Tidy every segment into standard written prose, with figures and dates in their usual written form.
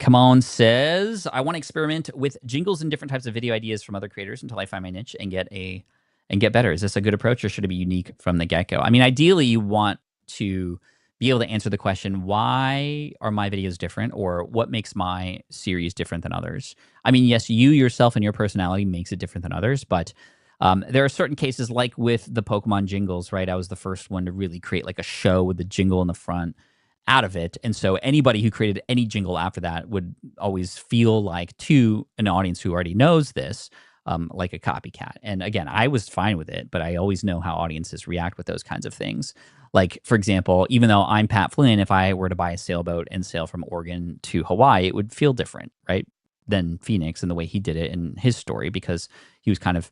Timon says, I want to experiment with jingles and different types of video ideas from other creators until I find my niche and get better. Is this a good approach, or should it be unique from the get-go? I mean, ideally, you want to be able to answer the question, why are my videos different, or what makes my series different than others? I mean, yes, you yourself and your personality makes it different than others, but there are certain cases, like with the Pokemon jingles, right? I was the first one to really create like a show with the jingle in the front out of it. And so anybody who created any jingle after that would always feel like, to an audience who already knows this, like a copycat. And again, I was fine with it, but I always know how audiences react with those kinds of things. Like, for example, even though I'm Pat Flynn, if I were to buy a sailboat and sail from Oregon to Hawaii, it would feel different, right, than Phoenix and the way he did it in his story, because he was kind of,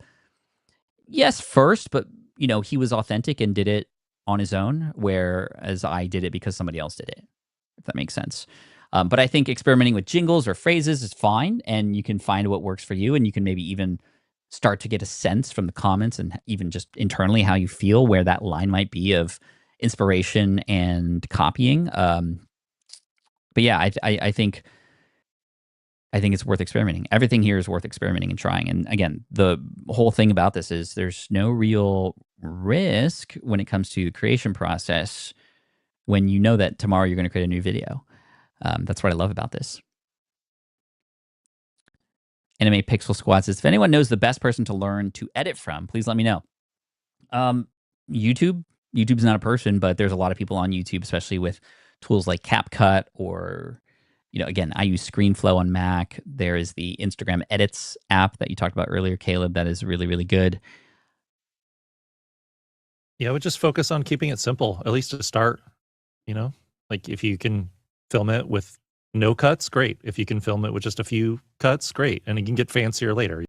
yes, first, but, he was authentic and did it on his own, whereas I did it because somebody else did it, if that makes sense. But I think experimenting with jingles or phrases is fine, and you can find what works for you, and you can maybe even start to get a sense from the comments and even just internally how you feel, where that line might be of inspiration and copying. But yeah, I think it's worth experimenting. Everything here is worth experimenting and trying. And again, the whole thing about this is there's no real risk when it comes to the creation process when you know that tomorrow you're going to create a new video. That's what I love about this. Anime Pixel Squad says, if anyone knows the best person to learn to edit from, please let me know. YouTube. YouTube's not a person, but there's a lot of people on YouTube, especially with tools like CapCut, or, again, I use ScreenFlow on Mac. There is the Instagram Edits app that you talked about earlier, Caleb, that is really, really good. Yeah, I would just focus on keeping it simple, at least to start. Like if you can film it with no cuts, great. If you can film it with just a few cuts, great. And you can get fancier later.